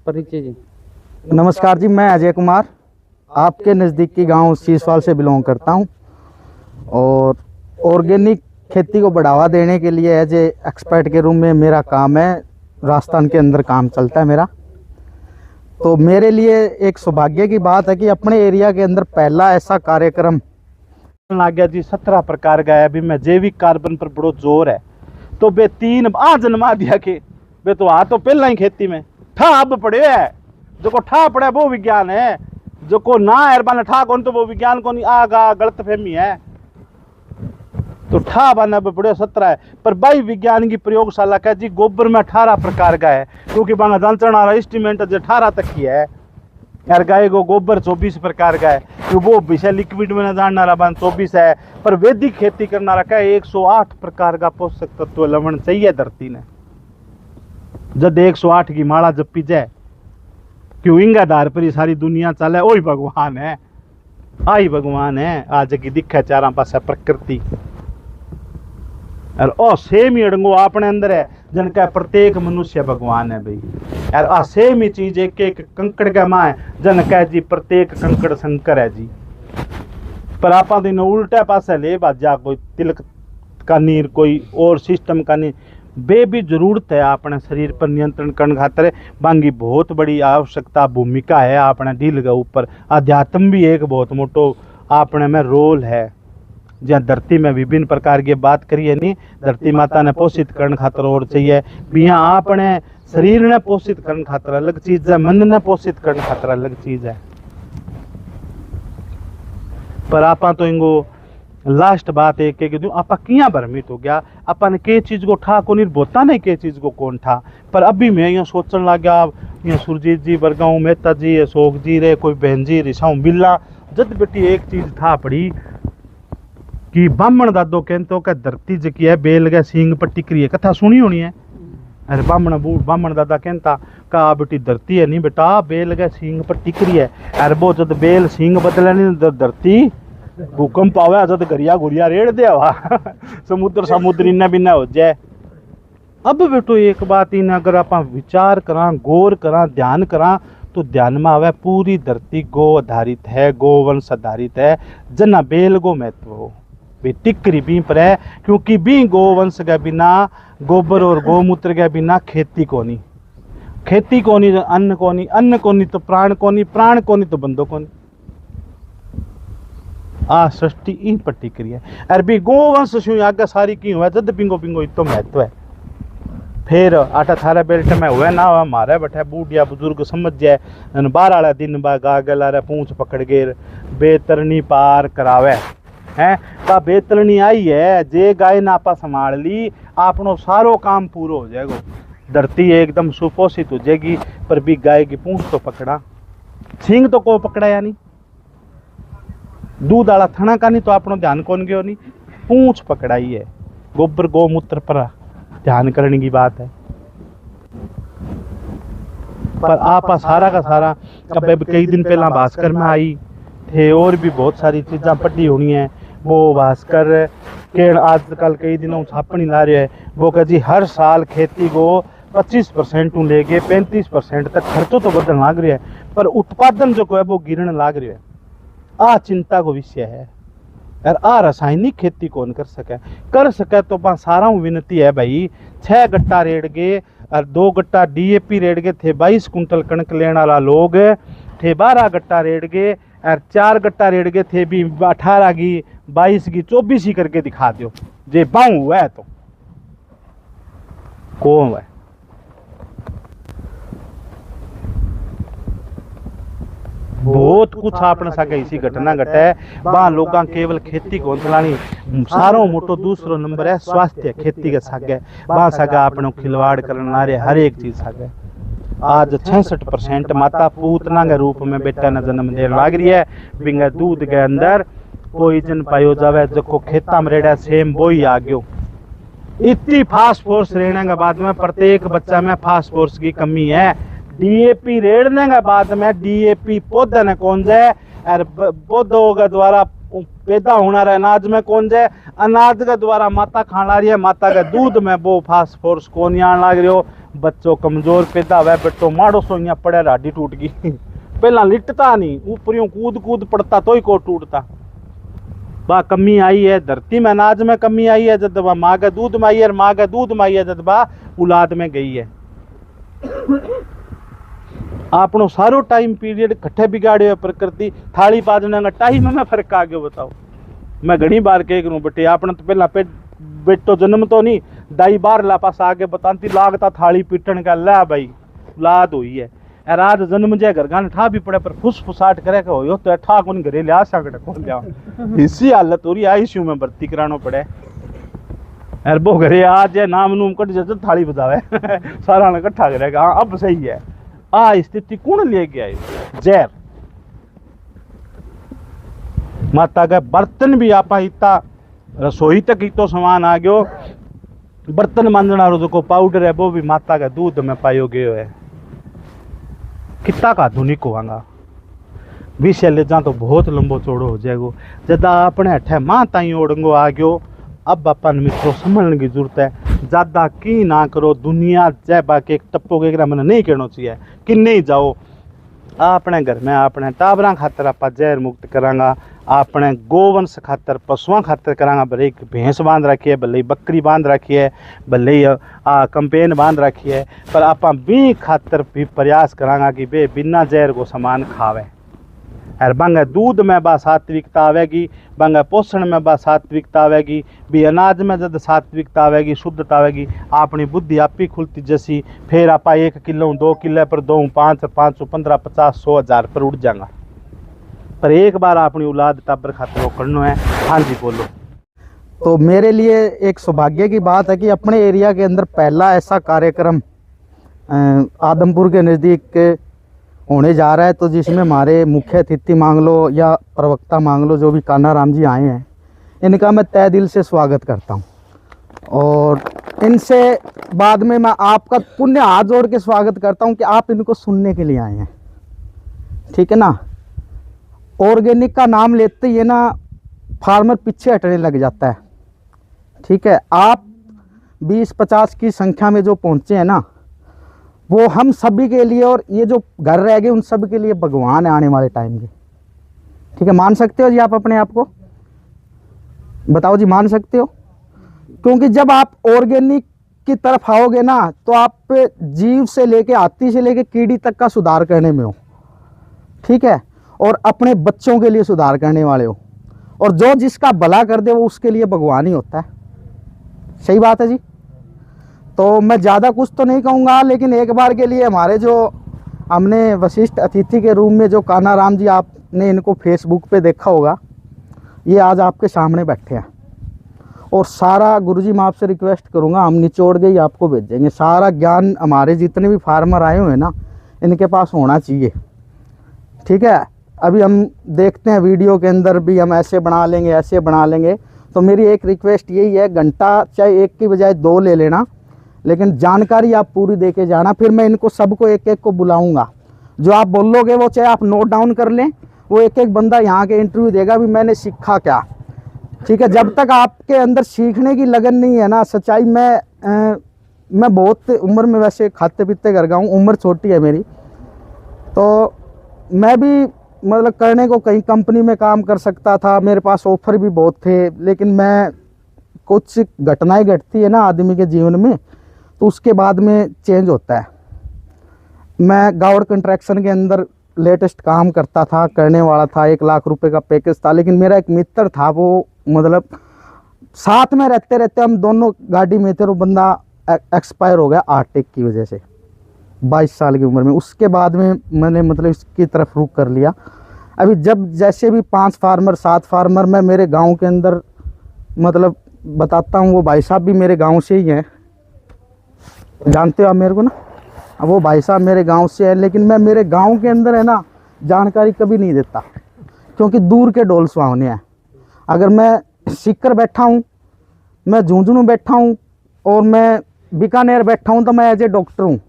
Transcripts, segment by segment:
परिचय जी। नमस्कार जी, मैं अजय कुमार आपके नज़दीकी गांव सीसवाल से बिलोंग करता हूं और ऑर्गेनिक खेती को बढ़ावा देने के लिए एज ए एक्सपर्ट के रूप में मेरा काम है। राजस्थान के अंदर काम चलता है मेरा। तो मेरे लिए एक सौभाग्य की बात है कि अपने एरिया के अंदर पहला ऐसा कार्यक्रम आ गया जी। 17 प्रकार का है। अभी मैं जैविक कार्बन पर बड़ो जोर है तो बे 3 आ जन्मा दिया के बे तो आ तो पहला ही खेती में ठा अब पड़े है। जो को ठा पड़ा वो विज्ञान है, जो को ना है ठा कौन तो वो विज्ञान को नहीं आगा गलत फहमी है। तो ठा बना अब पड़े 17 है पर भाई विज्ञान की प्रयोगशाला का जी गोबर में 18 प्रकार का है, क्योंकि बांगा जांचना रहा इंस्ट्रूमेंट जो 18 तक की है यार। गाय को गोबर 24 प्रकार का है, तो वो विषय लिक्विड में न जानना रहा 24 है। पर वैदिक खेती करना रखा है 108 प्रकार का पोषक तत्व लवण चाहिए धरती ने। जब 108 की माला जब पी जाए क्यों इंगा आधार पर ही सारी दुनिया चले। ओ भगवान है, आई भगवान है। आज की दिखा चारा पासा प्रकृति और ओ सेम ही अड़ंगो अपने अंदर है जिनका प्रत्येक मनुष्य भगवान है भाई यार। आ सेम ही चीज एक एक कंकड़ का माँ है जिनका जी प्रत्येक कंकड़ शंकर है जी। पर आप दिन उल्टा पासा ले बाजा कोई तिलक का नीर कोई और सिस्टम का नहीं। बे भी जरूरत है अपने शरीर पर नियंत्रण करने खातर बांगी बहुत बड़ी आवश्यकता भूमिका है अपने दिल के ऊपर। अध्यात्म भी एक बहुत मोटो अपने में रोल है। जहाँ धरती में विभिन्न प्रकार की बात करिए नहीं, धरती माता ने पोषित करने खातर और चाहिए बिया अपने शरीर ने पोषित करने खातर अलग चीज है, मन ने पोषित करने खातर अलग चीज है। पर आपा तो इनको लास्ट बात एक है कि आपा किया भ्रमित हो गया। आपा ने के चीज को ठा को नहीं बोता नहीं के चीज को कौन ठा। पर अभी मैं यहाँ सोचने लग गया यहाँ सुरजीत जी बरगांव मेहता जी अशोक जी रे कोई बहन जी रिसाऊ बिल्ला जद बेटी एक चीज था पड़ी कि ब्राह्मण दादो कहते का धरती जकी है बेल गए सींग पर टिकरी है। कथा सुनी होनी है। अरे ब्राह्मण दादा कहता का बेटी धरती है नहीं बेटा बेल गए सींग पर टिकरी है। अरे वो जब बेल सींग बदले नहीं धरती भूकंप आवे जब गरिया गुरिया रेड़ दे समुद्र इन्ना भी ना हो जाए। अब बेटो एक बात इन अगर आप विचार करा गौर करा ध्यान करा तो ध्यान में आवे पूरी धरती गो आधारित है, गोवंश आधारित है। जना बेल गो महत्व हो टिकरी भी पर है, क्योंकि भी गोवंश के बिना गोबर और गोमूत्र के बिना खेती को नहीं, खेती को नहीं अन्न को नहीं, अन्न को नहीं तो प्राण को नहीं, प्राण को नहीं तो बंदो को नहीं। आ सृष्टि इन पर टिकरी है। अरबी गोवंश शू आगे सारी की हुआ जद पिंगो पिंगो इतो महत्व है। फिर आटा थारा बेल्ट में हुआ ना हुआ मारे बैठे बूढ़िया बुजुर्ग समझ जाए 12 वाला दिन बा गागल आ पूंछ पकड़ के बेतरनी पार करावे है। का बेतरनी आई है जे गाय नापा संभाल ली आपनो सारो काम पूरा हो जाएगा। धरती एकदम सुपोषित हो जाएगी। पर भी गाय की पूंछ तो पकड़ा, सींग तो को पकड़ा या नहीं, दूध आला थना का नहीं तो आपनो ध्यान कौन गयो नहीं, पूंछ पकड़ाई है। गोबर गोमूत्र पर ध्यान करने की बात है। पर आप सारा का सारा अब कई दिन पहला भास्कर में आई थे और भी बहुत सारी चीज़ा पढ़ी होनी है। वो भास्कर के आजकल कई दिनों छापनी ला रहे है। वो कह जी हर साल खेती को 25% लेके 35% तक खर्चों तो बदलने लाग रही है, पर उत्पादन जो है वो गिरने लाग रही है। आ चिंता को विषय है यार। आ रासायनिक खेती कौन कर सके तो सारा विनती है भाई 6 गट्टा रेड़ गए और 2 गट्टा DAP रेड़ गए थे 22 कुंटल कणक लेने वाला लोग थे 12 गट्टा रेड़ गए और 4 गट्टा रेड़ गए थे भी 18 की 22 की 24 ही करके दिखा दो जे बाऊ हुआ है तो कौन है। बहुत कुछ आपने सके इसी घटना घटे वहाँ लोग केवल खेती को चलानी सारो मोटो दूसरो नंबर है स्वास्थ्य खेती के सागे वहाँ सगा आपने खिलवाड़ करना रहे हर एक चीज सागे। आज 66% माता पूतना के रूप में बेटा ने जन्म दे लाग रही है। बिंगा दूध के अंदर पॉइजन पायो जावे जो खेता में रेड़ा सेम वो ही आ गयो। इतनी फास्फोरस रहने के बाद में प्रत्येक बच्चा में फास्फोरस की कमी है। DAP रेड़ने के बाद में DAP पौधे ने कौन जाए और पौधों के द्वारा पैदा होना रहे अनाज में कौन जाए, अनाज के द्वारा माता खाना रही है, माता के दूध में वो फास्फोरस कौन आने लग रही हो, बच्चों कमजोर पैदा हुआ बेटो माड़ो सो यहाँ पड़े राडी टूट गई पहला लिटता नहीं ऊपरियों कूद कूद पड़ता तो ही को टूटता। बा कमी आई है धरती में अनाज में कमी आई है जब माँ के दूध में आई है, माँ के दूध में आई है जब बा औलाद में गई है। आपनो सारो टाइम पीरियड कट्ठे बिगाड़े हुए प्रकृति थाली बाजने का टाइम में फर्क आ गयो बताओ। मैं घनी बार कह करूँ बेटे आपने तो पहला बेटो जन्म तो नहीं दाई बार ला पास आगे बताती लागता थाली पीटन का ला भाई औलाद हुई है। रात जन्म जाए घर गाने ठा भी पड़े पर फुसफुसाट करे हो तो ठा कौन घरे लिया सकड़े कौन लिया इसी हालत हो रही आईसीयू में भर्ती कराना पड़े। यार वो घरे आ जाए नाम नूम कट जाए थाली बजावे सारा ने इकट्ठा करेगा। हाँ अब सही है आ स्थिति कौन लेके आई जहर माता का बर्तन भी आपा इतना रसोई तक इतो सामान आ गयो बर्तन मांजना रो जो पाउडर है वो भी माता का दूध में पायो गयो है। कितना का आधुनिक होगा विषय ले जा तो बहुत लंबो चौड़ो हो जाएगो जदा अपने हठे माँ ताई ओढ़ंगो आ गयो। अब अपन मित्रों समझने की जरूरत है ज़्यादा की ना करो दुनिया जय बाकी एक टप्पो के मैंने नहीं कहना चाहिए कि नहीं जाओ अपने घर में अपने टाबरा खातर आप जहर मुक्त करांगा अपने गोवंश खातर पशुओं खातर करांगा भले एक भैंस बांध रखी है भले बकरी बांध रखी है भले कंपेन बांध रखी है पर आप भी खातर भी प्रयास करांगा कि बे बिना जहर को सामान खावे और बंग दूध में बा सात्विकता आवेगी बंग पोषण में बा सात्विकता आवेगी भी अनाज में जब सात्विकता आवेगी शुद्धता आवेगी अपनी बुद्धि आप ही खुलती जैसी फिर आप 1 किलो 2 किलो पर 2 5 5 15 50 100 1000 पर उठ जाएगा पर एक बार अपनी औलाद टाबर खातर वो करना है। हाँ जी बोलो। तो मेरे लिए एक सौभाग्य की बात है कि अपने एरिया के अंदर पहला ऐसा कार्यक्रम आदमपुर के नज़दीक होने जा रहा है तो जिसमें हमारे मुख्य अतिथि मांग लो या प्रवक्ता मांग लो जो भी कान्हा राम जी आए हैं इनका मैं तहे दिल से स्वागत करता हूं और इनसे बाद में मैं आपका पुण्य हाथ जोड़ के स्वागत करता हूं कि आप इनको सुनने के लिए आए हैं। ठीक है ना। ऑर्गेनिक का नाम लेते ही है ना फार्मर पीछे हटने लग जाता है। ठीक है आप 20-50 की संख्या में जो पहुंचे हैं ना वो हम सभी के लिए और ये जो घर रह गए उन सभी के लिए भगवान है आने वाले टाइम के। ठीक है मान सकते हो जी आप अपने आप को बताओ जी मान सकते हो क्योंकि जब आप ऑर्गेनिक की तरफ आओगे ना तो आप जीव से लेके हाथी से लेके कीड़ी तक का सुधार करने में हो। ठीक है और अपने बच्चों के लिए सुधार करने वाले हो और जो जिसका भला कर दे वो उसके लिए भगवान ही होता है। सही बात है जी। तो मैं ज़्यादा कुछ तो नहीं कहूँगा लेकिन एक बार के लिए हमारे जो हमने वशिष्ठ अतिथि के रूम में जो कान्हा राम जी आपने इनको फेसबुक पे देखा होगा ये आज आपके सामने बैठे हैं और सारा गुरुजी मैं आपसे रिक्वेस्ट करूँगा हम निचोड़ के ही आपको भेजेंगे। सारा ज्ञान हमारे जितने भी फार्मर आए हुए हैं ना इनके पास होना चाहिए। ठीक है अभी हम देखते हैं वीडियो के अंदर भी हम ऐसे बना लेंगे ऐसे बना लेंगे तो मेरी एक रिक्वेस्ट यही है घंटा चाहे 1 की बजाय 2 ले लेना लेकिन जानकारी आप पूरी दे के जाना। फिर मैं इनको सबको एक एक को बुलाऊंगा जो आप बोलोगे वो चाहे आप नोट डाउन कर लें वो एक एक बंदा यहाँ के इंटरव्यू देगा भी मैंने सीखा क्या। ठीक है जब तक आपके अंदर सीखने की लगन नहीं है ना सच्चाई मैं बहुत उम्र में वैसे खाते पीते कर गया हूँ उम्र छोटी है मेरी तो मैं भी मतलब करने को कहीं कंपनी में काम कर सकता था मेरे पास ऑफर भी बहुत थे लेकिन मैं कुछ घटनाएं घटती है ना आदमी के जीवन में तो उसके बाद में चेंज होता है। मैं गावड़ कंस्ट्रक्शन के अंदर लेटेस्ट काम करता था करने वाला था 1 लाख रुपए का पैकेज था लेकिन मेरा एक मित्र था वो मतलब साथ में रहते रहते हम दोनों गाड़ी में थे वो बंदा एक्सपायर हो गया हार्ट की वजह से 22 साल की उम्र में। उसके बाद में मैंने मतलब इसकी तरफ रुख कर लिया। अभी जब जैसे भी 5 फार्मर 7 फार्मर मैं मेरे गांव के अंदर मतलब बताता हूँ वो भाई साहब भी मेरे गांव से ही हैं जानते हो आप मेरे को ना वो भाई साहब मेरे गांव से है लेकिन मैं मेरे गांव के अंदर है ना जानकारी कभी नहीं देता क्योंकि दूर के डोल सुहावने हैं। अगर मैं सीकर बैठा हूँ मैं झुंझुनू बैठा हूँ और मैं बीकानेर बैठा हूँ तो मैं एज ए डॉक्टर हूँ।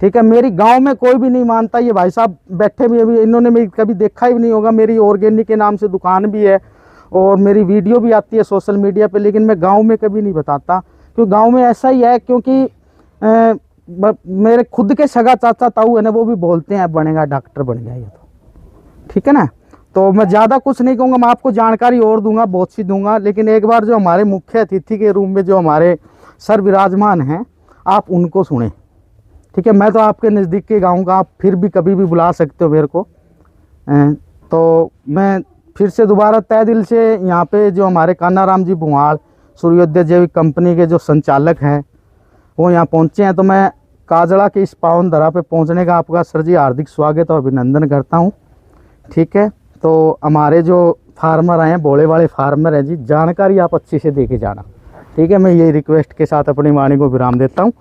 ठीक है मेरी गांव में कोई भी नहीं मानता ये भाई साहब बैठे भी अभी इन्होंने मेरी कभी देखा ही नहीं होगा। मेरी ऑर्गेनिक के नाम से दुकान भी है और मेरी वीडियो भी आती है सोशल मीडिया पे लेकिन मैं गांव में कभी नहीं बताता क्योंकि गांव में ऐसा ही है क्योंकि मेरे खुद के सगा चाचा ताऊ है ना, वो भी बोलते हैं बनेगा डॉक्टर बन गया ये तो, ठीक है ना। तो मैं ज़्यादा कुछ नहीं कहूँगा, मैं आपको जानकारी और दूंगा, बहुत सी दूंगा, लेकिन एक बार जो हमारे मुख्य अतिथि के रूम में जो हमारे सर विराजमान हैं, आप उनको सुने, ठीक है। मैं तो आपके नज़दीक के गाँव का, आप फिर भी कभी भी बुला सकते हो मेरे को। तो मैं फिर से दोबारा तय दिल से यहाँ पे जो हमारे कान्हाराम जी भुआड़ सूर्योदय जैविक कंपनी के जो संचालक हैं वो यहाँ पहुँचे हैं, तो मैं काजड़ा के इस पावन धरा पे पहुँचने का आपका सर जी हार्दिक स्वागत और अभिनंदन करता हूँ, ठीक है। तो हमारे जो फार्मर आए हैं, भोले वाले फार्मर हैं जी, जानकारी आप अच्छे से दे के जाना, ठीक है। मैं ये रिक्वेस्ट के साथ अपनी वाणी को विराम देता हूँ।